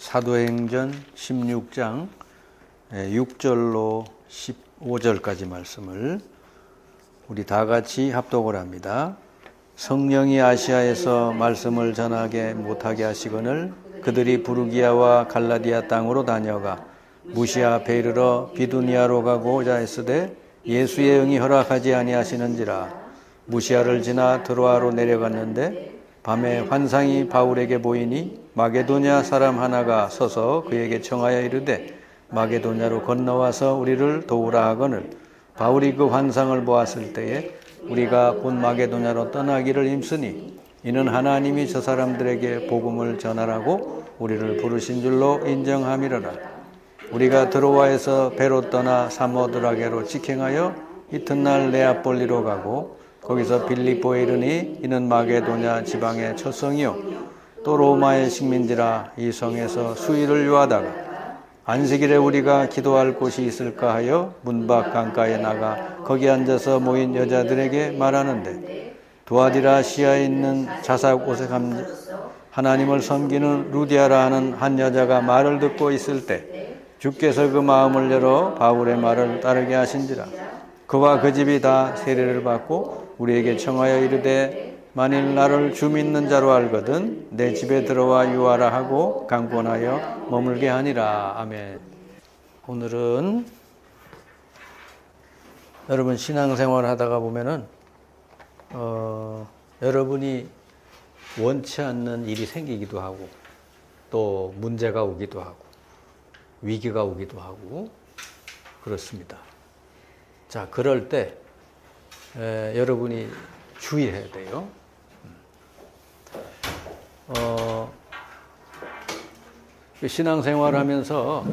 사도행전 16장 6절로 15절까지 말씀을 우리 다 같이 합독을 합니다. 성령이 아시아에서 말씀을 전하게 못하게 하시거늘 그들이 부르기아와 갈라디아 땅으로 다녀가 무시아 앞에 이르러 비두니아로 가고자 했으되 예수의 영이 허락하지 아니하시는지라. 무시아를 지나 드로아로 내려갔는데 밤에 환상이 바울에게 보이니 마게도냐 사람 하나가 서서 그에게 청하여 이르되 마게도냐로 건너와서 우리를 도우라 하거늘 바울이 그 환상을 보았을 때에 우리가 곧 마게도냐로 떠나기를 힘쓰니 이는 하나님이 저 사람들에게 복음을 전하라고 우리를 부르신 줄로 인정함이로라. 우리가 드로아에서 배로 떠나 사모드라게로 직행하여 이튿날 네아폴리로 가고 거기서 빌립보에 이르니 이는 마게도냐 지방의 첫성이요 또 로마의 식민지라. 이 성에서 수일을 유하다가 안식일에 우리가 기도할 곳이 있을까 하여 문 밖 강가에 나가 거기 앉아서 모인 여자들에게 말하는데 두아디라 시아에 있는 자삭 옷에 하나님을 섬기는 루디아라 하는 한 여자가 말을 듣고 있을 때 주께서 그 마음을 열어 바울의 말을 따르게 하신지라. 그와 그 집이 다 세례를 받고 우리에게 청하여 이르되 만일 나를 주 믿는 자로 알거든 내 집에 들어와 유하라 하고 강권하여 머물게 하니라. 아멘. 오늘은 여러분 신앙생활 하다가 보면은 여러분이 원치 않는 일이 생기기도 하고 또 문제가 오기도 하고 위기가 오기도 하고 그렇습니다. 자, 그럴 때 여러분이 주의해야 돼요. 신앙생활 하면서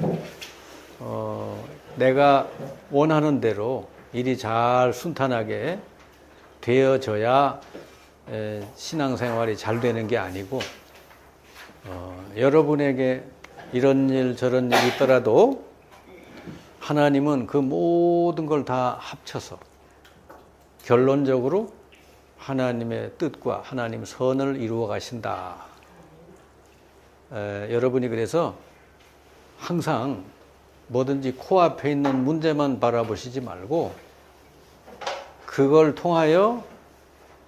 내가 원하는 대로 일이 잘 순탄하게 되어져야 신앙생활이 잘 되는 게 아니고 여러분에게 이런 일 저런 일이 있더라도 하나님은 그 모든 걸 다 합쳐서 결론적으로 하나님의 뜻과 하나님 선을 이루어 가신다. 여러분이 그래서 항상 뭐든지 코앞에 있는 문제만 바라보시지 말고 그걸 통하여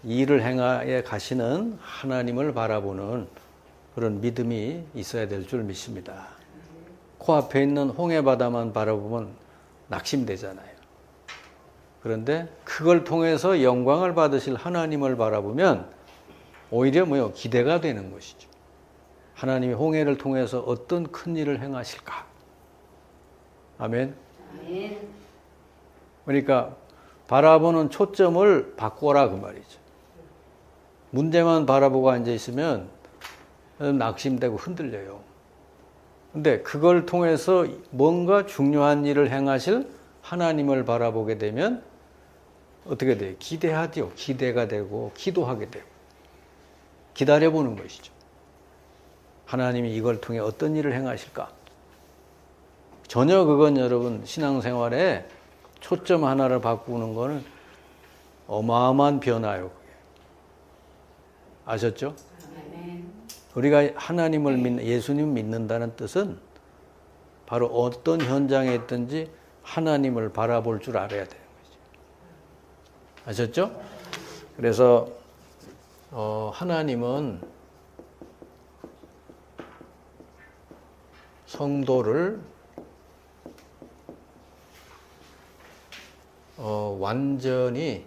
일을 행하여 가시는 하나님을 바라보는 그런 믿음이 있어야 될 줄 믿습니다. 코앞에 있는 홍해바다만 바라보면 낙심되잖아요. 그런데 그걸 통해서 영광을 받으실 하나님을 바라보면 오히려 기대가 되는 것이죠. 하나님이 홍해를 통해서 어떤 큰 일을 행하실까? 아멘. 그러니까 바라보는 초점을 바꿔라 그 말이죠. 문제만 바라보고 앉아 있으면 낙심되고 흔들려요. 근데 그걸 통해서 뭔가 중요한 일을 행하실 하나님을 바라보게 되면 어떻게 돼요? 기대하죠. 기대가 되고 기도하게 되고 기다려보는 것이죠. 하나님이 이걸 통해 어떤 일을 행하실까? 전혀 그건 여러분 신앙생활에 초점 하나를 바꾸는 거는 어마어마한 변화예요. 그게. 아셨죠? 우리가 하나님을 믿는, 예수님을 믿는다는 뜻은 바로 어떤 현장에 있든지 하나님을 바라볼 줄 알아야 되는 거죠. 아셨죠? 그래서 하나님은 성도를 완전히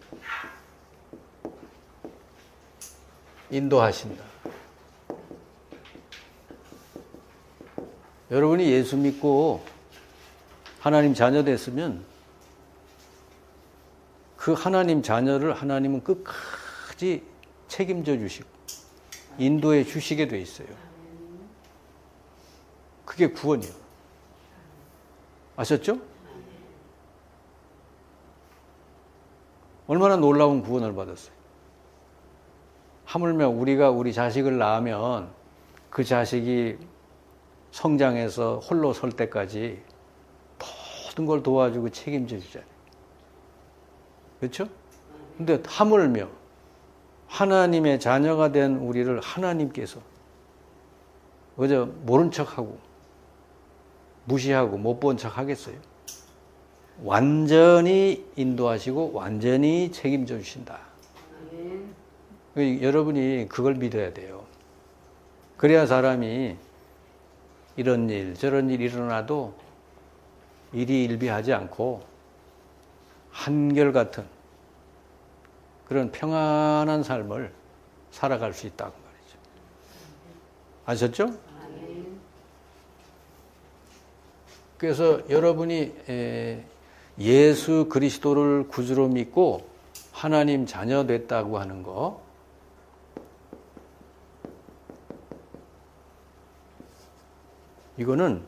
인도하신다. 여러분이 예수 믿고 하나님 자녀 됐으면 그 하나님 자녀를 하나님은 끝까지 책임져 주시고 인도해 주시게 돼 있어요. 그게 구원이에요. 아셨죠? 얼마나 놀라운 구원을 받았어요. 하물며 우리가 우리 자식을 낳으면 그 자식이 성장해서 홀로 설 때까지 모든 걸 도와주고 책임져 주잖아요. 그렇죠? 근데 하물며 하나님의 자녀가 된 우리를 하나님께서 그저 모른 척하고 무시하고 못 본 척 하겠어요? 완전히 인도하시고 완전히 책임져 주신다. 여러분이 그걸 믿어야 돼요. 그래야 사람이 이런 일 저런 일 일어나도 일희일비하지 않고 한결같은 그런 평안한 삶을 살아갈 수 있다고 말이죠. 아셨죠? 그래서 여러분이 예수 그리스도를 구주로 믿고 하나님 자녀 됐다고 하는 거, 이거는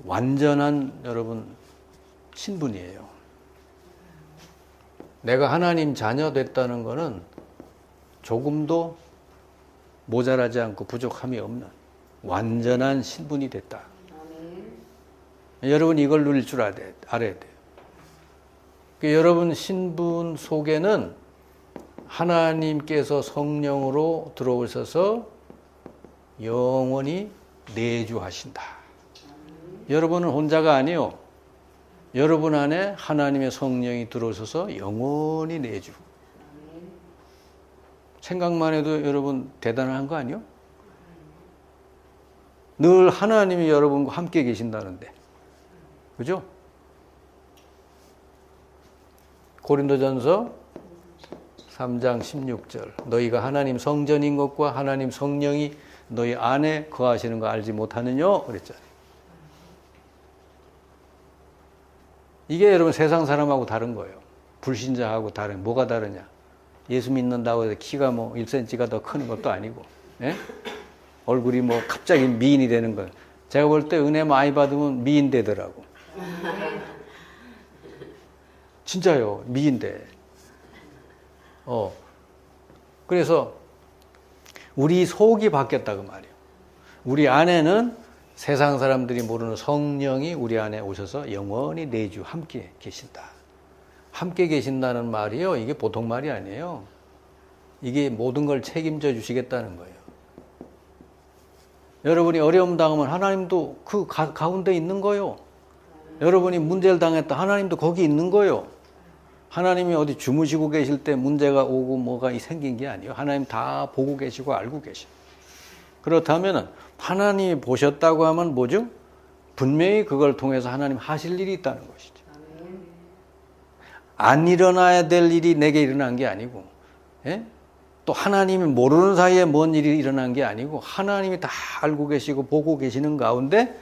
완전한 여러분 신분이에요. 내가 하나님 자녀 됐다는 것은 조금도 모자라지 않고 부족함이 없는 완전한 신분이 됐다. 여러분 이걸 누릴 줄 알아야 돼요. 여러분 신분 속에는 하나님께서 성령으로 들어오셔서 영원히 내주하신다. 여러분은 혼자가 아니요. 여러분 안에 하나님의 성령이 들어오셔서 영원히 내주. 생각만 해도 여러분 대단한 거 아니요? 늘 하나님이 여러분과 함께 계신다는데. 그죠? 고린도전서 3장 16절. 너희가 하나님 성전인 것과 하나님 성령이 너희 안에 거하시는 거 알지 못하느냐? 그랬잖아요. 이게 여러분 세상 사람하고 다른 거예요. 불신자하고 다른, 뭐가 다르냐? 예수 믿는다고 해서 키가 뭐 1cm가 더 크는 것도 아니고, 예? 얼굴이 뭐 갑자기 미인이 되는 거예요. 제가 볼 때 은혜 많이 받으면 미인 되더라고. 진짜요, 미인 돼. 그래서 우리 속이 바뀌었다고 말이에요. 우리 안에는 세상 사람들이 모르는 성령이 우리 안에 오셔서 영원히 내주 함께 계신다. 함께 계신다는 말이요, 이게 보통 말이 아니에요. 이게 모든 걸 책임져 주시겠다는 거예요. 여러분이 어려움 당하면 하나님도 그 가운데 있는 거예요. 여러분이 문제를 당했다, 하나님도 거기 있는 거예요. 하나님이 어디 주무시고 계실 때 문제가 오고 뭐가 생긴 게 아니에요. 하나님 다 보고 계시고 알고 계셔. 그렇다면 하나님이 보셨다고 하면 뭐죠? 분명히 그걸 통해서 하나님 하실 일이 있다는 것이죠. 안 일어나야 될 일이 내게 일어난 게 아니고, 예? 또 하나님이 모르는 사이에 뭔 일이 일어난 게 아니고 하나님이 다 알고 계시고 보고 계시는 가운데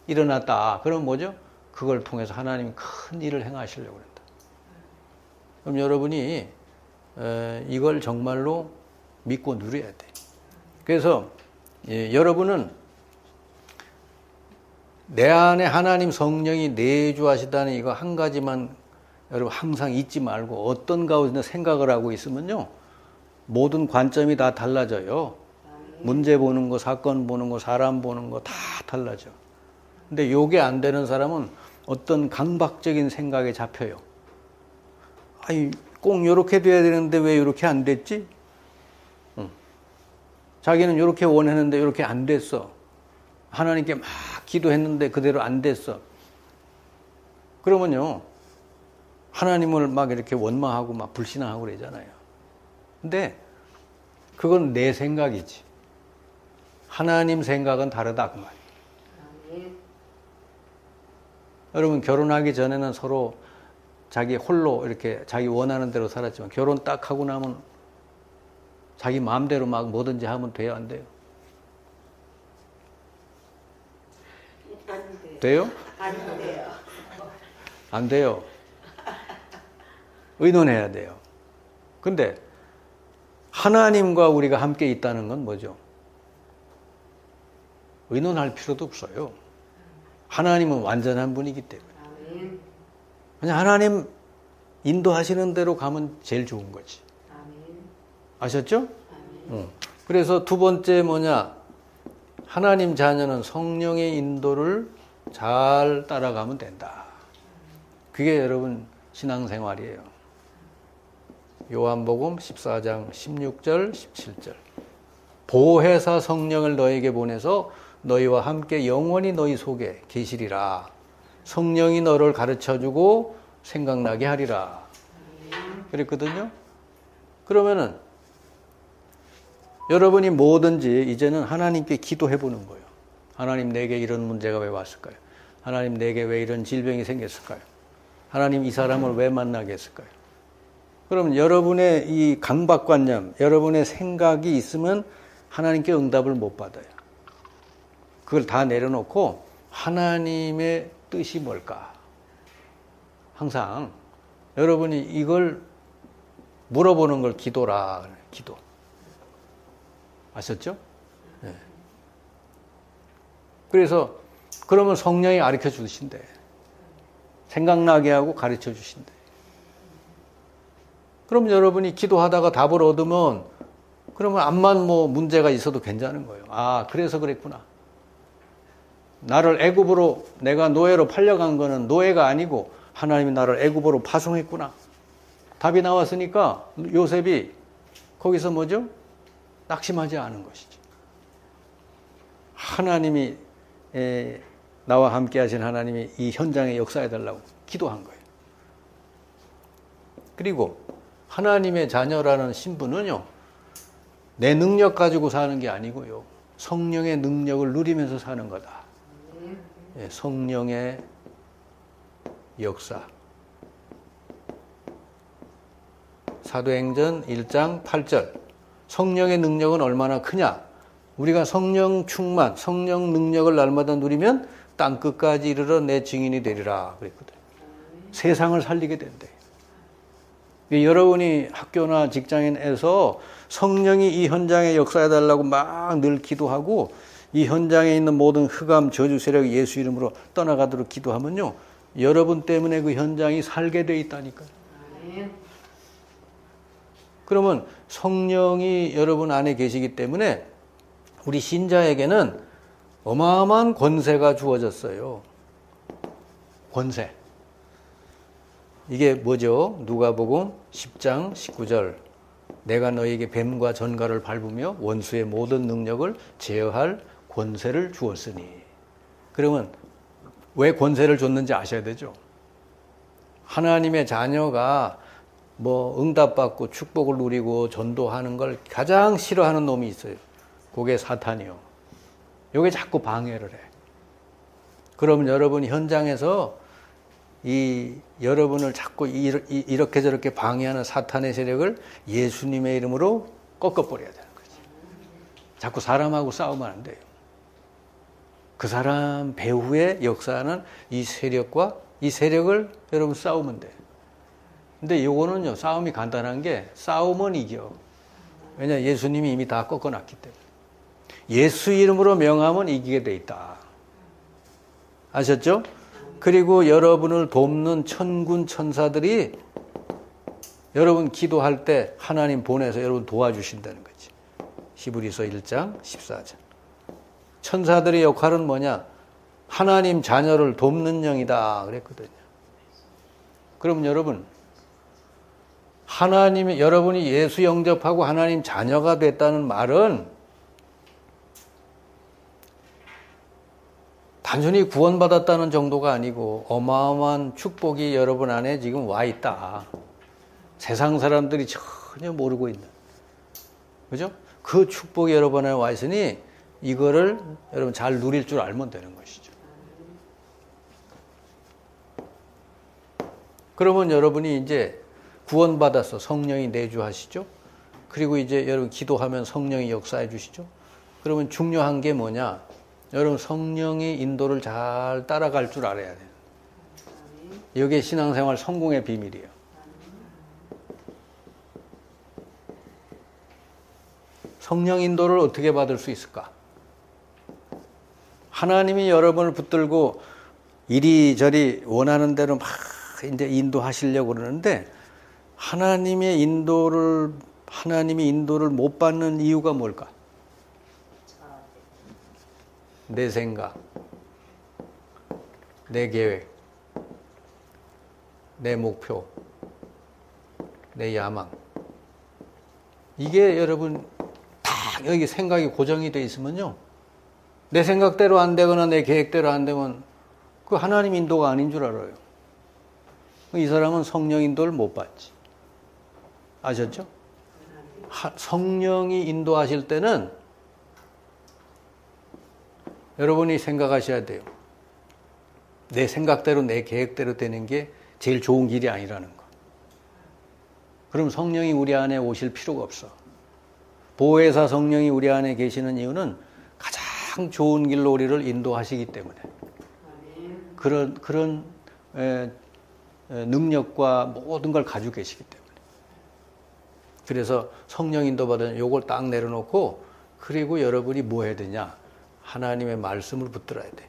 일어났다. 그럼 뭐죠? 그걸 통해서 하나님이 큰 일을 행하시려고 한다. 그럼 여러분이 이걸 정말로 믿고 누려야 돼. 그래서 여러분은 내 안에 하나님 성령이 내주하시다는 이거 한 가지만 여러분 항상 잊지 말고, 어떤 가운데 생각을 하고 있으면요, 모든 관점이 다 달라져요. 문제 보는 거, 사건 보는 거, 사람 보는 거 다 달라져. 근데 요게 안 되는 사람은 어떤 강박적인 생각에 잡혀요. 아니, 꼭 요렇게 돼야 되는데 왜 요렇게 안 됐지? 자기는 요렇게 원했는데 요렇게 안 됐어. 하나님께 막 기도했는데 그대로 안 됐어. 그러면요, 하나님을 막 이렇게 원망하고 막 불신하고 그러잖아요. 근데 그건 내 생각이지. 하나님 생각은 다르다 그 말이에요. 여러분 결혼하기 전에는 서로 자기 홀로 이렇게 자기 원하는 대로 살았지만 결혼 딱 하고 나면 자기 마음대로 막 뭐든지 하면 돼요, 안 돼요? 안 돼요. 돼요? 안 돼요. 안 돼요. 의논해야 돼요. 근데 하나님과 우리가 함께 있다는 건 뭐죠? 의논할 필요도 없어요. 하나님은 완전한 분이기 때문에. 그냥 하나님 인도하시는 대로 가면 제일 좋은 거지. 아셨죠? 그래서 두 번째 뭐냐? 하나님 자녀는 성령의 인도를 잘 따라가면 된다. 그게 여러분 신앙생활이에요. 요한복음 14장 16절 17절 보혜사 성령을 너에게 보내서 너희와 함께 영원히 너희 속에 계시리라. 성령이 너를 가르쳐주고 생각나게 하리라. 그랬거든요. 그러면은 여러분이 뭐든지 이제는 하나님께 기도해 보는 거예요. 하나님, 내게 이런 문제가 왜 왔을까요? 하나님, 내게 왜 이런 질병이 생겼을까요? 하나님, 이 사람을 왜 만나게 했을까요? 그러면 여러분의 이 강박관념, 여러분의 생각이 있으면 하나님께 응답을 못 받아요. 그걸 다 내려놓고 하나님의 뜻이 뭘까? 항상 여러분이 이걸 물어보는 걸 기도라. 기도. 아셨죠? 네. 그래서 그러면 성령이 가르쳐 주신대. 생각나게 하고 가르쳐 주신대. 그럼 여러분이 기도하다가 답을 얻으면 그러면 암만 뭐 문제가 있어도 괜찮은 거예요. 아, 그래서 그랬구나. 나를 애굽으로, 내가 노예로 팔려간 거는 노예가 아니고 하나님이 나를 애굽으로 파송했구나. 답이 나왔으니까 요셉이 거기서 뭐죠? 낙심하지 않은 것이죠. 하나님이 나와 함께 하신 하나님이 이 현장에 역사해달라고 기도한 거예요. 그리고 하나님의 자녀라는 신분은요, 내 능력 가지고 사는 게 아니고요, 성령의 능력을 누리면서 사는 거다. 성령의 역사. 사도행전 1장 8절. 성령의 능력은 얼마나 크냐? 우리가 성령 충만, 성령 능력을 날마다 누리면 땅끝까지 이르러 내 증인이 되리라 그랬거든. 세상을 살리게 된대. 여러분이 학교나 직장인에서 성령이 이 현장에 역사해달라고 막 늘 기도하고 이 현장에 있는 모든 흑암, 저주 세력이 예수 이름으로 떠나가도록 기도하면요, 여러분 때문에 그 현장이 살게 돼 있다니까요. 그러면 성령이 여러분 안에 계시기 때문에 우리 신자에게는 어마어마한 권세가 주어졌어요. 권세. 이게 뭐죠? 누가복음 10장 19절. 내가 너에게 뱀과 전갈을 밟으며 원수의 모든 능력을 제어할 권세를 주었으니. 그러면 왜 권세를 줬는지 아셔야 되죠. 하나님의 자녀가 뭐 응답받고 축복을 누리고 전도하는 걸 가장 싫어하는 놈이 있어요. 그게 사탄이요. 요게 자꾸 방해를 해. 그러면 여러분이 현장에서 여러분을 자꾸 이렇게 저렇게 방해하는 사탄의 세력을 예수님의 이름으로 꺾어버려야 되는 거지. 자꾸 사람하고 싸우면 안 돼요. 그 사람 배후에 역사하는 이 세력과 이 세력을 여러분 싸우면 돼요. 근데 요거는요, 싸움이 간단한 게 싸우면 이겨. 왜냐, 예수님이 이미 다 꺾어놨기 때문에. 예수 이름으로 명하면 이기게 돼 있다. 아셨죠? 그리고 여러분을 돕는 천군 천사들이 여러분 기도할 때 하나님 보내서 여러분 도와주신다는 거지. 히브리서 1장 14절. 천사들의 역할은 뭐냐? 하나님 자녀를 돕는 영이다 그랬거든요. 그럼 여러분, 여러분이 예수 영접하고 하나님 자녀가 됐다는 말은 단순히 구원받았다는 정도가 아니고 어마어마한 축복이 여러분 안에 지금 와 있다. 세상 사람들이 전혀 모르고 있는. 그죠? 그 축복이 여러분 안에 와 있으니 이거를 여러분 잘 누릴 줄 알면 되는 것이죠. 그러면 여러분이 이제 구원받아서 성령이 내주하시죠? 그리고 이제 여러분 기도하면 성령이 역사해 주시죠? 그러면 중요한 게 뭐냐? 여러분 성령의 인도를 잘 따라갈 줄 알아야 돼요. 이게 신앙생활 성공의 비밀이에요. 성령 인도를 어떻게 받을 수 있을까? 하나님이 여러분을 붙들고 이리저리 원하는 대로 막 이제 인도하시려고 그러는데 하나님이 인도를 못 받는 이유가 뭘까? 내 생각, 내 계획, 내 목표, 내 야망. 이게 여러분 다 여기 생각이 고정이 돼 있으면요, 내 생각대로 안 되거나 내 계획대로 안 되면 그 하나님 인도가 아닌 줄 알아요. 이 사람은 성령 인도를 못 받지. 아셨죠? 성령이 인도하실 때는 여러분이 생각하셔야 돼요. 내 생각대로 내 계획대로 되는 게 제일 좋은 길이 아니라는 거. 그럼 성령이 우리 안에 오실 필요가 없어. 보혜사 성령이 우리 안에 계시는 이유는 가장 좋은 길로 우리를 인도하시기 때문에. 그런 능력과 모든 걸 가지고 계시기 때문에. 그래서 성령 인도받은 요걸 딱 내려놓고, 그리고 여러분이 뭐 해야 되냐? 하나님의 말씀을 붙들어야 돼.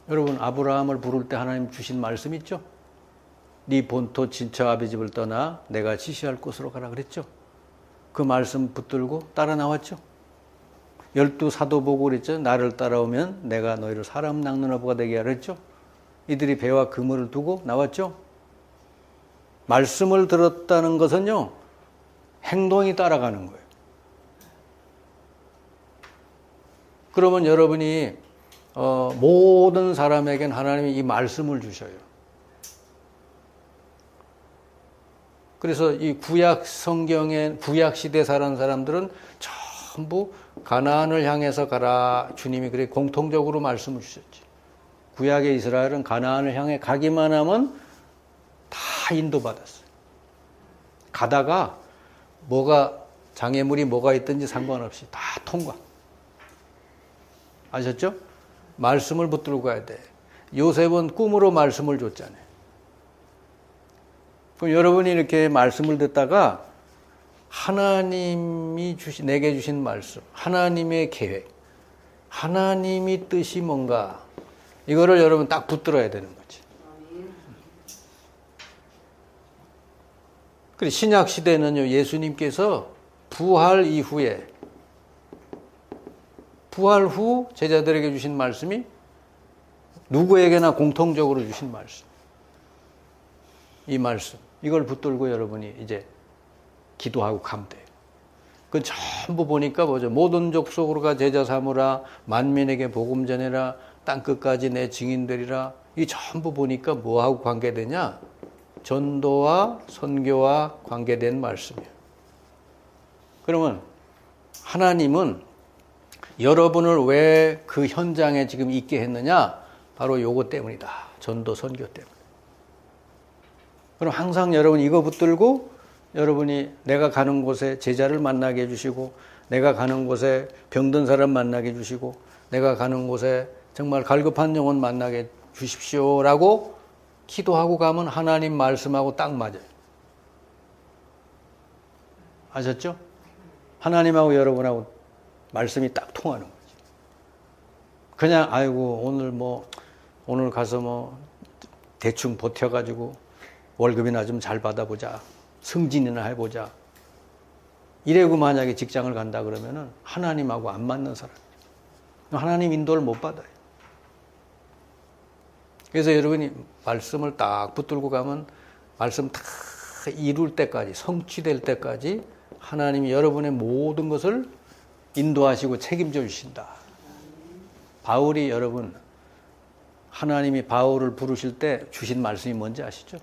여러분, 아브라함을 부를 때 하나님 주신 말씀 있죠? 네 본토 친척 아비 집을 떠나 내가 지시할 곳으로 가라 그랬죠? 그 말씀 붙들고 따라 나왔죠? 12 사도 보고 그랬죠? 나를 따라오면 내가 너희를 사람 낚는 어부가 되게 하라 그랬죠? 이들이 배와 그물을 두고 나왔죠? 말씀을 들었다는 것은요, 행동이 따라가는 거예요. 그러면 여러분이 모든 사람에겐 하나님이 이 말씀을 주셔요. 그래서 이 구약 성경에 구약 시대에 살았는 사람들은 전부 가나안을 향해서 가라. 주님이 그래 공통적으로 말씀을 주셨지. 구약의 이스라엘은 가나안을 향해 가기만 하면 다 인도받았어요. 가다가 장애물이 뭐가 있든지 상관없이 다 통과. 아셨죠? 말씀을 붙들고 가야 돼. 요셉은 꿈으로 말씀을 줬잖아요. 그럼 여러분이 이렇게 말씀을 듣다가 하나님이 내게 주신 말씀, 하나님의 계획, 하나님이 뜻이 뭔가, 이거를 여러분 딱 붙들어야 되는 거지. 그리고 신약 시대는요, 예수님께서 부활 이후에, 부활 후 제자들에게 주신 말씀이 누구에게나 공통적으로 주신 말씀. 이 말씀. 이걸 붙들고 여러분이 이제 기도하고 가면 돼요. 그 전부 보니까 뭐죠? 모든 족속으로가 제자 삼으라, 만민에게 복음 전해라, 땅끝까지 내 증인되리라. 이 전부 보니까 뭐하고 관계되냐? 전도와 선교와 관계된 말씀이에요. 그러면 하나님은 여러분을 왜 그 현장에 지금 있게 했느냐? 바로 요거 때문이다. 전도, 선교 때문에. 그럼 항상 여러분 이거 붙들고 여러분이 내가 가는 곳에 제자를 만나게 해주시고, 내가 가는 곳에 병든 사람 만나게 해주시고, 내가 가는 곳에 정말 갈급한 영혼 만나게 주십시오라고 기도하고 가면 하나님 말씀하고 딱 맞아요. 아셨죠? 하나님하고 여러분하고 말씀이 딱 통하는 거죠. 그냥 아이고 오늘 가서 대충 버텨가지고 월급이나 좀 잘 받아보자, 승진이나 해보자, 이래고 만약에 직장을 간다 그러면은 하나님하고 안 맞는 사람이에요. 하나님 인도를 못 받아요. 그래서 여러분이 말씀을 딱 붙들고 가면 말씀 다 이룰 때까지, 성취될 때까지 하나님이 여러분의 모든 것을 인도하시고 책임져 주신다. 바울이 여러분, 하나님이 바울을 부르실 때 주신 말씀이 뭔지 아시죠?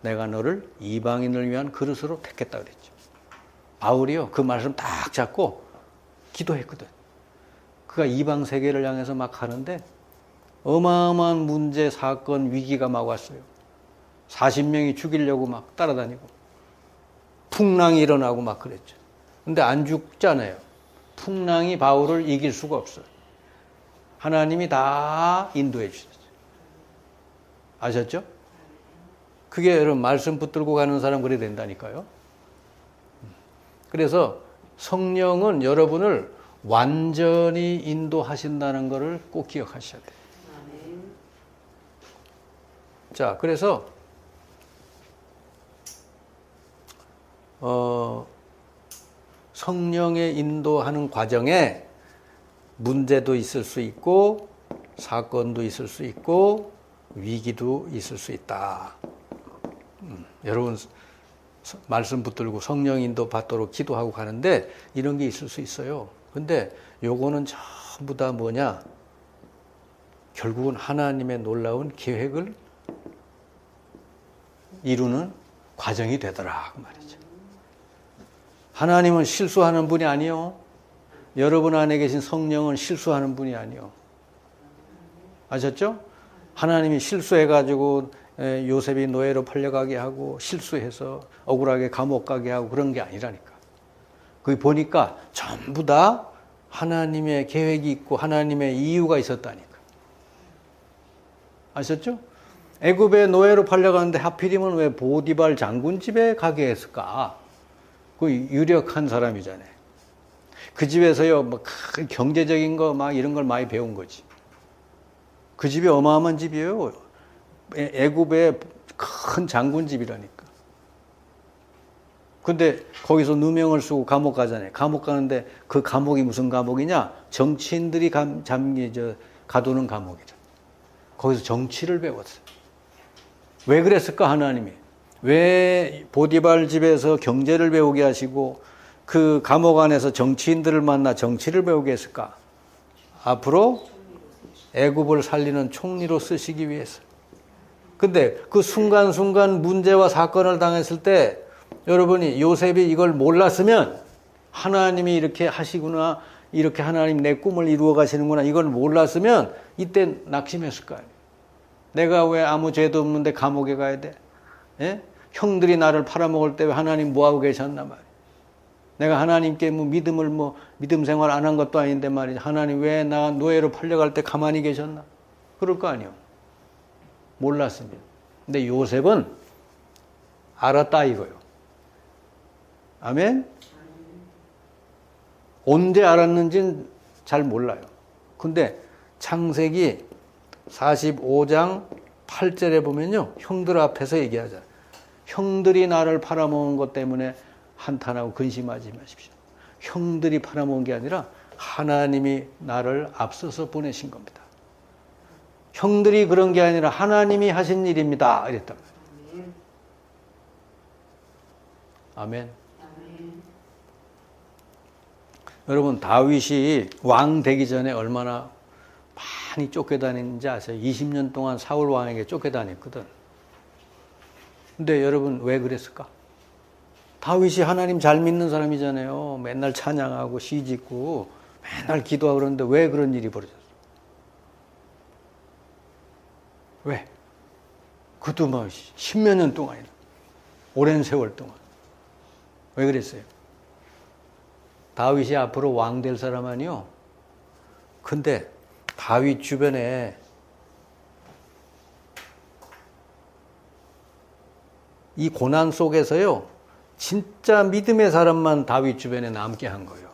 내가 너를 이방인을 위한 그릇으로 택했다 그랬죠. 바울이요, 그 말씀 딱 잡고 기도했거든. 그가 이방 세계를 향해서 막 하는데 어마어마한 문제, 사건, 위기가 막 왔어요. 40명이 죽이려고 막 따라다니고 풍랑이 일어나고 막 그랬죠. 근데 안 죽잖아요. 풍랑이 바울을 이길 수가 없어요. 하나님이 다 인도해 주셨어요. 아셨죠? 그게 여러분 말씀 붙들고 가는 사람 그래야 된다니까요. 그래서 성령은 여러분을 완전히 인도하신다는 것을 꼭 기억하셔야 돼요. 자, 그래서 성령의 인도하는 과정에 문제도 있을 수 있고 사건도 있을 수 있고 위기도 있을 수 있다. 여러분 말씀 붙들고 성령 인도 받도록 기도하고 가는데 이런 게 있을 수 있어요. 근데 요거는 전부 다 뭐냐? 결국은 하나님의 놀라운 계획을 이루는 과정이 되더라 그 말이죠. 하나님은 실수하는 분이 아니요. 여러분 안에 계신 성령은 실수하는 분이 아니요. 아셨죠? 하나님이 실수해가지고 요셉이 노예로 팔려가게 하고 실수해서 억울하게 감옥 가게 하고 그런 게 아니라니까. 거기 보니까 전부 다 하나님의 계획이 있고 하나님의 이유가 있었다니까. 아셨죠? 애굽에 노예로 팔려가는데 하필이면 왜 보디발 장군 집에 가게 했을까? 그 유력한 사람이잖아요. 그 집에서요, 뭐 경제적인 거 막 이런 걸 많이 배운 거지. 그 집이 어마어마한 집이에요. 애굽의 큰 장군 집이라니까. 근데 거기서 누명을 쓰고 감옥 가잖아요. 감옥 가는데 그 감옥이 무슨 감옥이냐? 정치인들이 가두는 감옥이죠. 거기서 정치를 배웠어요. 왜 그랬을까 하나님이? 왜 보디발 집에서 경제를 배우게 하시고 그 감옥 안에서 정치인들을 만나 정치를 배우게 했을까? 앞으로 애굽을 살리는 총리로 쓰시기 위해서. 근데 그 순간순간 문제와 사건을 당했을 때 여러분이 요셉이 이걸 몰랐으면 하나님이 이렇게 하시구나, 이렇게 하나님 내 꿈을 이루어 가시는구나 이걸 몰랐으면 이때 낙심했을 거 아니에요. 내가 왜 아무 죄도 없는데 감옥에 가야 돼? 예? 형들이 나를 팔아먹을 때 왜 하나님 뭐하고 계셨나 말이에요. 내가 하나님께 믿음 생활 안 한 것도 아닌데 말이죠. 하나님 왜 나 노예로 팔려갈 때 가만히 계셨나? 그럴 거 아니에요. 몰랐습니다. 근데 요셉은 알았다 이거요. 아멘? 언제 알았는지는 잘 몰라요. 근데 창세기 45장 8절에 보면요. 형들 앞에서 얘기하잖아요. 형들이 나를 팔아먹은 것 때문에 한탄하고 근심하지 마십시오. 형들이 팔아먹은 게 아니라 하나님이 나를 앞서서 보내신 겁니다. 형들이 그런 게 아니라 하나님이 하신 일입니다. 이랬단 말이에요. 아멘. 여러분 다윗이 왕 되기 전에 얼마나 많이 쫓겨다녔는지 아세요? 20년 동안 사울 왕에게 쫓겨다녔거든. 근데 여러분 왜 그랬을까? 다윗이 하나님 잘 믿는 사람이잖아요. 맨날 찬양하고 시짓고 맨날 기도하고 그러는데 왜 그런 일이 벌어졌어? 왜? 그것도 막 십몇 년 동안이나 오랜 세월 동안. 왜 그랬어요? 다윗이 앞으로 왕 될 사람 아니요? 근데 다윗 주변에 이 고난 속에서요, 진짜 믿음의 사람만 다윗 주변에 남게 한 거예요.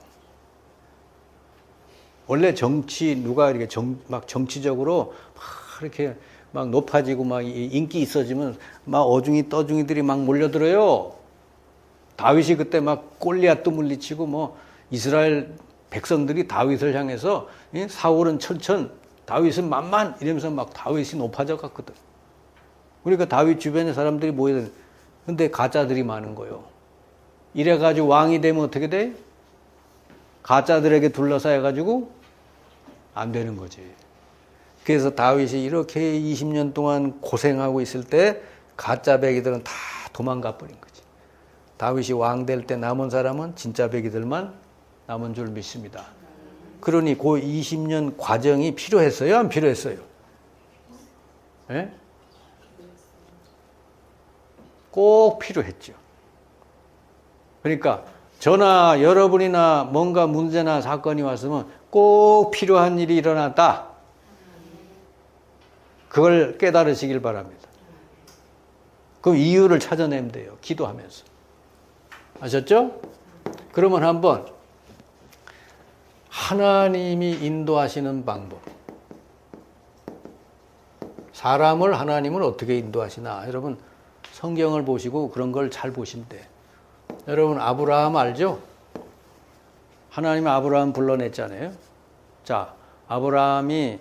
원래 누가 이렇게 막 정치적으로 막 이렇게 막 높아지고 막 인기 있어지면 막 어중이 떠중이들이 막 몰려들어요. 다윗이 그때 막 골리앗도 물리치고 뭐 이스라엘 백성들이 다윗을 향해서 사울은 천천, 다윗은 만만 이러면서 막 다윗이 높아져 갔거든. 그러니까 다윗 주변에 사람들이 모여들. 근데 가짜들이 많은 거예요. 이래가지고 왕이 되면 어떻게 돼? 가짜들에게 둘러싸여가지고 안 되는 거지. 그래서 다윗이 이렇게 20년 동안 고생하고 있을 때 가짜 배기들은 다 도망가 버린 거지. 다윗이 왕 될 때 남은 사람은 진짜 배기들만 남은 줄 믿습니다. 그러니 그 20년 과정이 필요했어요? 안 필요했어요? 예? 꼭 필요했죠. 그러니까 저나 여러분이나 뭔가 문제나 사건이 왔으면 꼭 필요한 일이 일어났다. 그걸 깨달으시길 바랍니다. 그 이유를 찾아내면 돼요. 기도하면서. 아셨죠? 그러면 한번 하나님이 인도하시는 방법. 사람을 하나님은 어떻게 인도하시나? 여러분 성경을 보시고 그런 걸 잘 보시면 돼요. 여러분 아브라함 알죠? 하나님이 아브라함 불러냈잖아요. 자, 아브라함이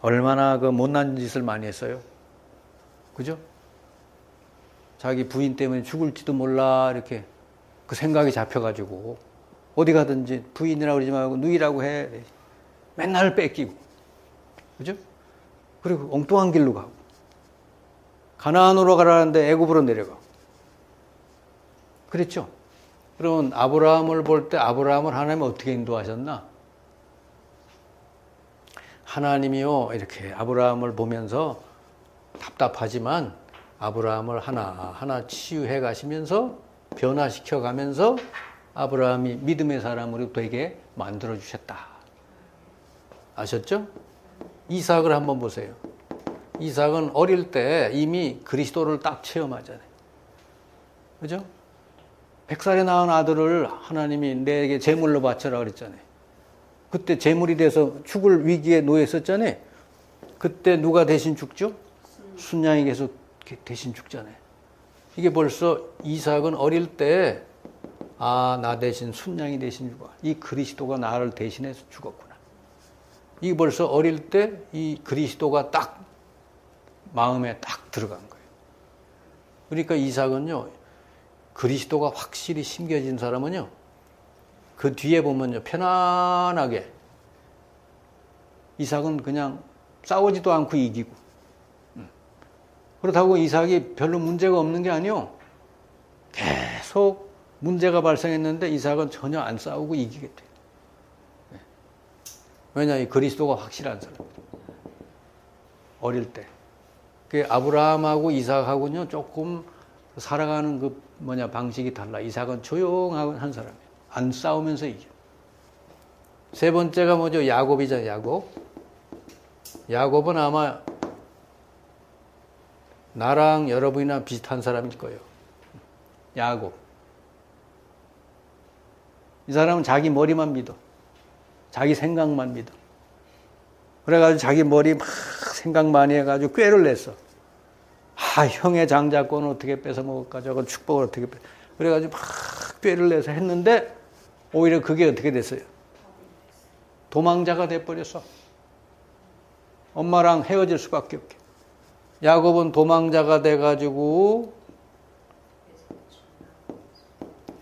얼마나 그 못난 짓을 많이 했어요. 그죠? 자기 부인 때문에 죽을지도 몰라 이렇게 그 생각이 잡혀가지고 어디 가든지 부인이라고 그러지 말고 누이라고 해. 맨날 뺏기고, 그죠? 그리고 엉뚱한 길로 가고, 가나안으로 가라는데 애굽으로 내려가고 그랬죠. 그러면 아브라함을 볼 때 아브라함을 하나님이 어떻게 인도하셨나? 하나님이요 이렇게 아브라함을 보면서 답답하지만 아브라함을 하나하나 치유해 가시면서 변화시켜 가면서 아브라함이 믿음의 사람으로 되게 만들어 주셨다. 아셨죠? 이삭을 한번 보세요. 이삭은 어릴 때 이미 그리스도를 딱 체험하잖아요. 그죠? 100살에 낳은 아들을 하나님이 내게 제물로 바쳐라 그랬잖아요. 그때 제물이 돼서 죽을 위기에 놓였었잖아요. 그때 누가 대신 죽죠? 순양이 계속 대신 죽잖아요. 이게 벌써 이삭은 어릴 때 나 대신 순양이 대신 죽어. 이 그리스도가 나를 대신해서 죽었구나. 이게 벌써 어릴 때 이 그리스도가 딱 마음에 딱 들어간 거예요. 그러니까 이삭은요, 그리스도가 확실히 심겨진 사람은요, 그 뒤에 보면요, 편안하게 이삭은 그냥 싸우지도 않고 이기고, 그렇다고 이삭이 별로 문제가 없는 게 아니요, 계속 문제가 발생했는데 이삭은 전혀 안 싸우고 이기게 돼요. 왜냐, 이 그리스도가 확실한 사람. 어릴 때. 그 아브라함하고 이삭하고는요, 조금 살아가는 방식이 달라. 이삭은 조용한 사람이에요. 안 싸우면서 이겨. 세 번째가 뭐죠? 야곱이죠, 야곱. 야곱은 아마 나랑 여러분이나 비슷한 사람일 거예요. 야곱. 이 사람은 자기 머리만 믿어. 자기 생각만 믿어. 그래가지고 자기 머리 막 생각 많이 해가지고 꾀를 냈어. 형의 장자권을 어떻게 뺏어 먹을까? 저거 축복을 어떻게 뺏어. 그래가지고 막 꾀를 내서 했는데 오히려 그게 어떻게 됐어요? 도망자가 돼버렸어. 엄마랑 헤어질 수밖에 없게. 야곱은 도망자가 돼가지고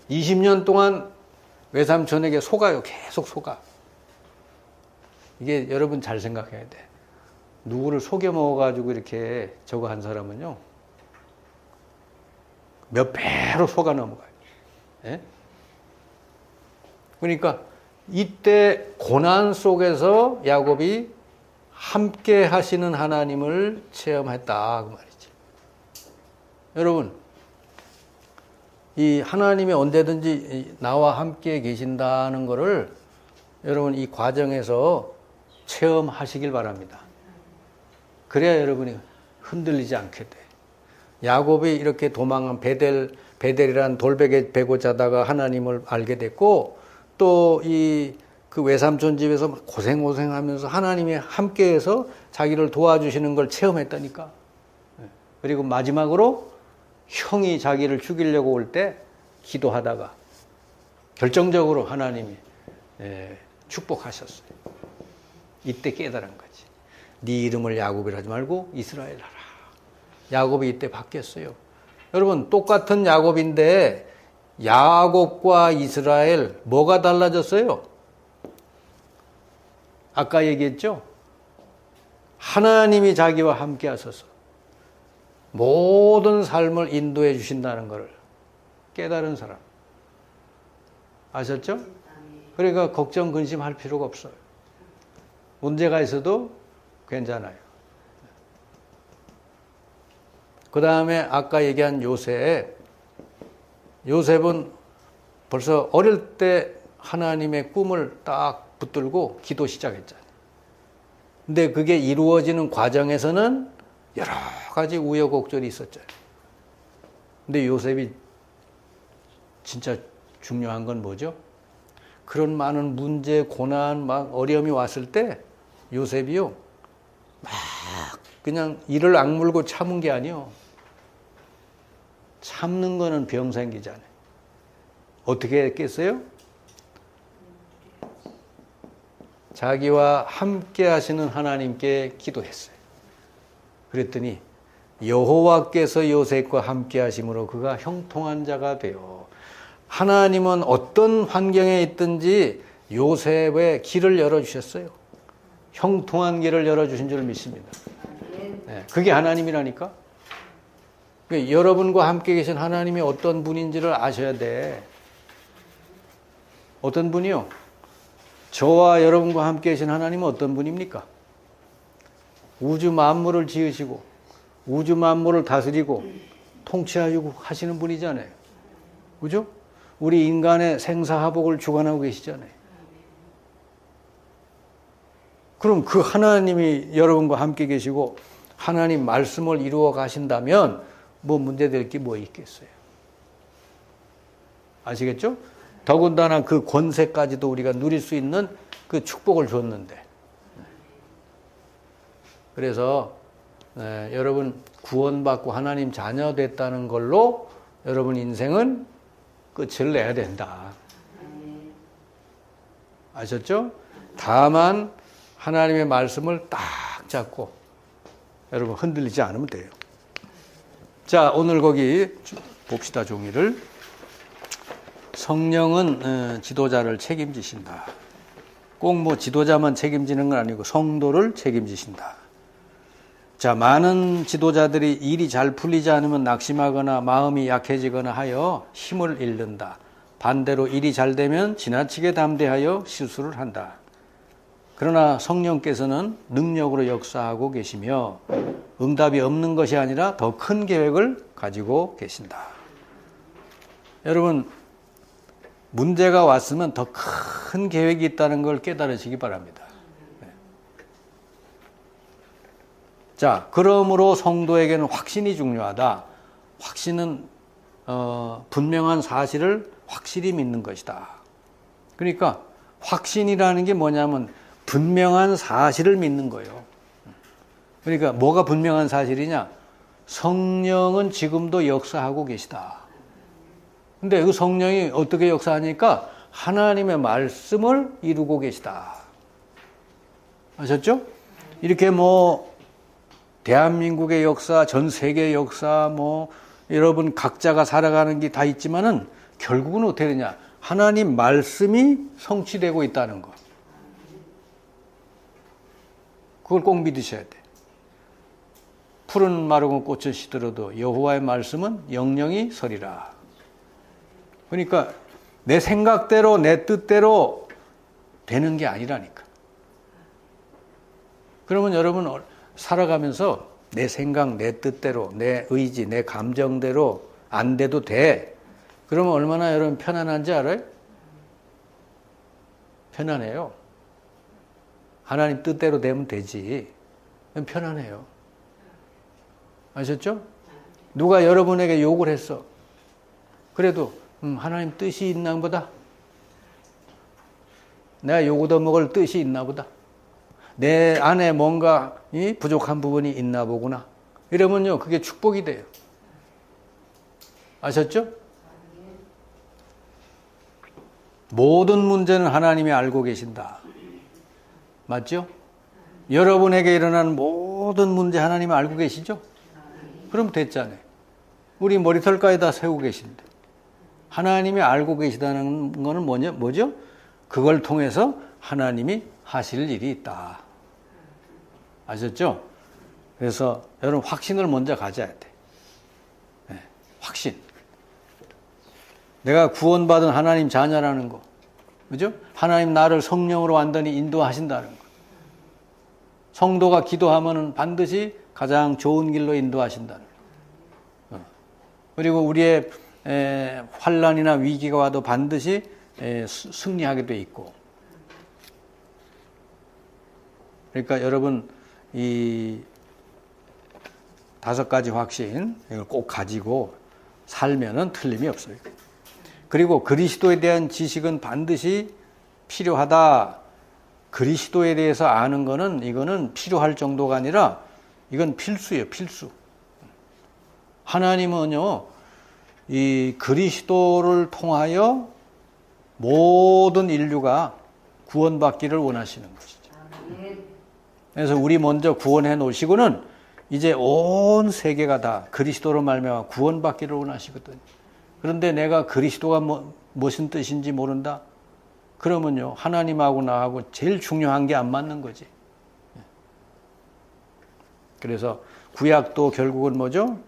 20년 동안 외삼촌에게 속아요. 계속 속아. 이게 여러분 잘 생각해야 돼. 누구를 속여 먹어가지고 이렇게 저거 한 사람은요, 몇 배로 속아 넘어가요. 예? 그러니까 이때 고난 속에서 야곱이 함께 하시는 하나님을 체험했다 그 말이지. 여러분, 이 하나님이 언제든지 나와 함께 계신다는 것을 여러분 이 과정에서 체험하시길 바랍니다. 그래야 여러분이 흔들리지 않게 돼. 야곱이 이렇게 도망한 베델이라는 돌베개 베고 자다가 하나님을 알게 됐고, 또 그 외삼촌 집에서 고생하면서 하나님이 함께해서 자기를 도와주시는 걸 체험했다니까. 그리고 마지막으로 형이 자기를 죽이려고 올 때 기도하다가 결정적으로 하나님이 축복하셨어요. 이때 깨달은 거지. 네 이름을 야곱이라 하지 말고 이스라엘 하라. 야곱이 이때 바뀌었어요. 여러분, 똑같은 야곱인데 야곱과 이스라엘 뭐가 달라졌어요? 아까 얘기했죠? 하나님이 자기와 함께 하셔서 모든 삶을 인도해 주신다는 것을 깨달은 사람. 아셨죠? 그러니까 걱정, 근심할 필요가 없어요. 문제가 있어도 괜찮아요. 그 다음에 아까 얘기한 요셉은 벌써 어릴 때 하나님의 꿈을 딱 붙들고 기도 시작했잖아요. 근데 그게 이루어지는 과정에서는 여러 가지 우여곡절이 있었잖아요. 근데 요셉이 진짜 중요한 건 뭐죠? 그런 많은 문제, 고난, 막 어려움이 왔을 때 요셉이요, 막 그냥 이를 악물고 참은 게 아니요. 참는 거는 병 생기잖아요. 어떻게 했겠어요? 자기와 함께 하시는 하나님께 기도했어요. 그랬더니 여호와께서 요셉과 함께 하심으로 그가 형통한 자가 되어. 하나님은 어떤 환경에 있든지 요셉의 길을 열어주셨어요. 형통한 길을 열어주신 줄 믿습니다. 네, 그게 하나님이라니까. 그러니까 여러분과 함께 계신 하나님이 어떤 분인지를 아셔야 돼. 어떤 분이요? 저와 여러분과 함께 계신 하나님은 어떤 분입니까? 우주 만물을 지으시고 우주 만물을 다스리고 통치하시고 하시는 분이잖아요. 그죠? 우리 인간의 생사화복을 주관하고 계시잖아요. 그럼 그 하나님이 여러분과 함께 계시고 하나님 말씀을 이루어 가신다면 뭐 문제될 게 뭐 있겠어요? 아시겠죠? 더군다나 그 권세까지도 우리가 누릴 수 있는 그 축복을 줬는데. 그래서 여러분 구원받고 하나님 자녀 됐다는 걸로 여러분 인생은 끝을 내야 된다. 아셨죠? 다만 하나님의 말씀을 딱 잡고 여러분 흔들리지 않으면 돼요. 자, 오늘 거기 봅시다. 종이를. 성령은 지도자를 책임지신다. 꼭 뭐 지도자만 책임지는 건 아니고 성도를 책임지신다. 자, 많은 지도자들이 일이 잘 풀리지 않으면 낙심하거나 마음이 약해지거나 하여 힘을 잃는다. 반대로 일이 잘 되면 지나치게 담대하여 실수를 한다. 그러나 성령께서는 능력으로 역사하고 계시며 응답이 없는 것이 아니라 더 큰 계획을 가지고 계신다. 여러분, 문제가 왔으면 더 큰 계획이 있다는 걸 깨달으시기 바랍니다. 자, 그러므로 성도에게는 확신이 중요하다. 확신은 분명한 사실을 확실히 믿는 것이다. 그러니까 확신이라는 게 뭐냐면 분명한 사실을 믿는 거예요. 그러니까 뭐가 분명한 사실이냐? 성령은 지금도 역사하고 계시다. 근데 그 성령이 어떻게 역사하니까 하나님의 말씀을 이루고 계시다. 아셨죠? 이렇게 뭐 대한민국의 역사, 전 세계의 역사, 뭐 여러분 각자가 살아가는 게 다 있지만은 결국은 어떻게 되냐? 하나님 말씀이 성취되고 있다는 것. 그걸 꼭 믿으셔야 돼. 푸른 마르고 꽃을 시들어도 여호와의 말씀은 영영이 서리라. 그러니까 내 생각대로 내 뜻대로 되는 게 아니라니까. 그러면 여러분 살아가면서 내 생각, 내 뜻대로, 내 의지, 내 감정대로 안 돼도 돼. 그러면 얼마나 여러분 편안한지 알아요? 편안해요. 하나님 뜻대로 되면 되지. 편안해요. 아셨죠? 누가 여러분에게 욕을 했어. 그래도 하나님 뜻이 있나 보다. 내가 욕 얻어먹을 뜻이 있나 보다. 내 안에 뭔가 부족한 부분이 있나 보구나. 이러면요, 그게 축복이 돼요. 아셨죠? 모든 문제는 하나님이 알고 계신다. 맞죠? 여러분에게 일어나는 모든 문제 하나님이 알고 계시죠? 그럼 됐잖아요. 우리 머리털까지 세우고 계신데. 하나님이 알고 계시다는 거는 뭐죠? 그걸 통해서 하나님이 하실 일이 있다. 아셨죠? 그래서 여러분 확신을 먼저 가져야 돼. 네, 확신. 내가 구원받은 하나님 자녀라는 거. 그죠? 하나님 나를 성령으로 완전히 인도하신다는 거. 성도가 기도하면은 반드시 가장 좋은 길로 인도하신다는 거. 그리고 우리의 환난이나 위기가 와도 반드시 승리하게 돼 있고. 그러니까 여러분 이 5가지 확신 이걸 꼭 가지고 살면은 틀림이 없어요. 그리고 그리스도에 대한 지식은 반드시 필요하다. 그리스도에 대해서 아는 거는 이거는 필요할 정도가 아니라 이건 필수예요, 필수. 하나님은요, 이 그리스도를 통하여 모든 인류가 구원받기를 원하시는 것이죠. 그래서 우리 먼저 구원해 놓으시고는 이제 온 세계가 다 그리스도로 말미암아 구원받기를 원하시거든요. 그런데 내가 그리스도가 무슨 뜻인지 모른다? 그러면요, 하나님하고 나하고 제일 중요한 게 안 맞는 거지. 그래서 구약도 결국은 뭐죠?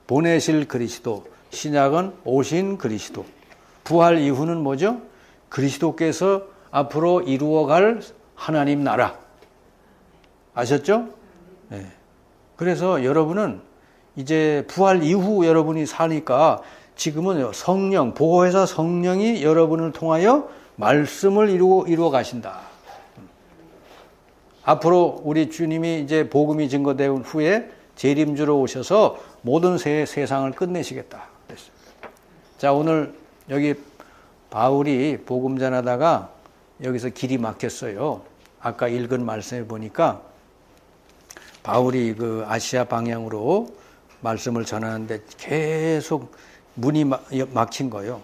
보내실 그리스도, 신약은 오신 그리스도. 부활 이후는 뭐죠? 그리스도께서 앞으로 이루어갈 하나님 나라. 아셨죠? 네. 그래서 여러분은 이제 부활 이후 여러분이 사니까 지금은 성령, 보혜사 성령이 여러분을 통하여 말씀을 이루어 가신다. 앞으로 우리 주님이 이제 복음이 증거된 후에 재림주로 오셔서 모든 세상을 끝내시겠다. 그랬어요. 자, 오늘 여기 바울이 복음 전하다가 여기서 길이 막혔어요. 아까 읽은 말씀에 보니까 바울이 그 아시아 방향으로 말씀을 전하는데 계속 문이 막힌 거예요.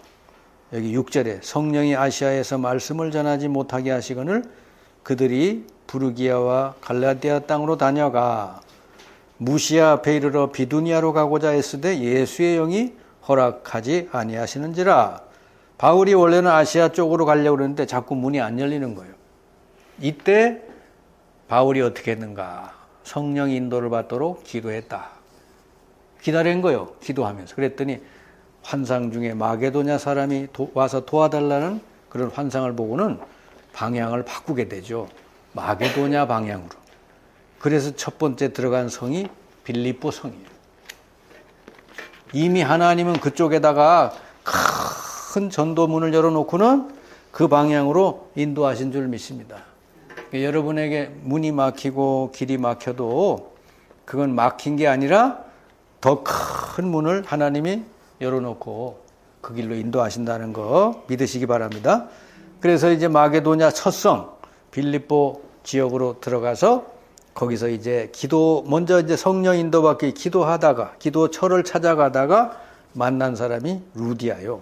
여기 6절에 성령이 아시아에서 말씀을 전하지 못하게 하시거늘 그들이 부르기아와 갈라디아 땅으로 다녀가 무시아 앞에 이르러 비두니아로 가고자 했으되 예수의 영이 허락하지 아니하시는지라. 바울이 원래는 아시아 쪽으로 가려고 그러는데 자꾸 문이 안 열리는 거예요. 이때 바울이 어떻게 했는가? 성령 인도를 받도록 기도했다. 기다린 거예요. 기도하면서. 그랬더니 환상 중에 마게도냐 사람이 와서 도와달라는 그런 환상을 보고는 방향을 바꾸게 되죠. 마게도냐 방향으로. 그래서 첫 번째 들어간 성이 빌립보 성이에요. 이미 하나님은 그쪽에다가 큰 전도문을 열어놓고는 그 방향으로 인도하신 줄 믿습니다. 여러분에게 문이 막히고 길이 막혀도 그건 막힌 게 아니라 더 큰 문을 하나님이 열어놓고 그 길로 인도하신다는 거 믿으시기 바랍니다. 그래서 이제 마게도냐 첫성 빌립보 지역으로 들어가서 거기서 이제 먼저 이제 성령 인도받기 기도하다가 기도처를 찾아가다가 만난 사람이 루디아요.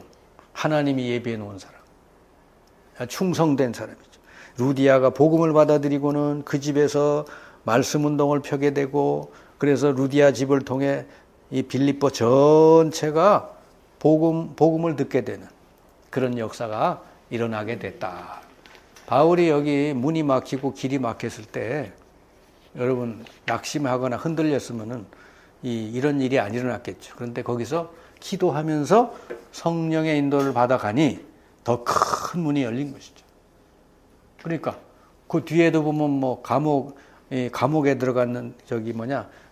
하나님이 예비해 놓은 사람. 충성된 사람이죠. 루디아가 복음을 받아들이고는 그 집에서 말씀 운동을 펴게 되고 그래서 루디아 집을 통해 이 빌립보 전체가 복음을 듣게 되는 그런 역사가 일어나게 됐다. 바울이 여기 문이 막히고 길이 막혔을 때 여러분 낙심하거나 흔들렸으면은 이런 일이 안 일어났겠죠. 그런데 거기서 기도하면서 성령의 인도를 받아가니 더 큰 문이 열린 것이죠. 그러니까 그 뒤에도 보면 뭐 감옥에 들어가는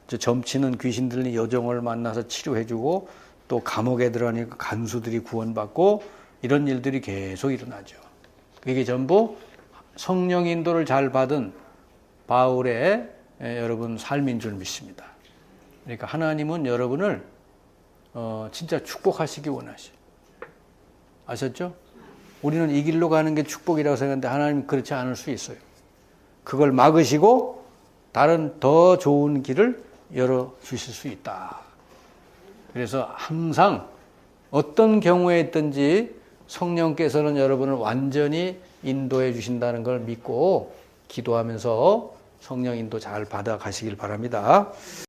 점치는 귀신들이 여종을 만나서 치료해주고 또 감옥에 들어가니까 간수들이 구원받고 이런 일들이 계속 일어나죠. 이게 전부 성령 인도를 잘 받은 바울의 여러분 삶인 줄 믿습니다. 그러니까 하나님은 여러분을 진짜 축복하시기 원하셔요. 아셨죠? 우리는 이 길로 가는 게 축복이라고 생각하는데 하나님은 그렇지 않을 수 있어요. 그걸 막으시고 다른 더 좋은 길을 열어주실 수 있다. 그래서 항상 어떤 경우에 있든지 성령께서는 여러분을 완전히 인도해 주신다는 걸 믿고 기도하면서 성령 인도 잘 받아 가시길 바랍니다.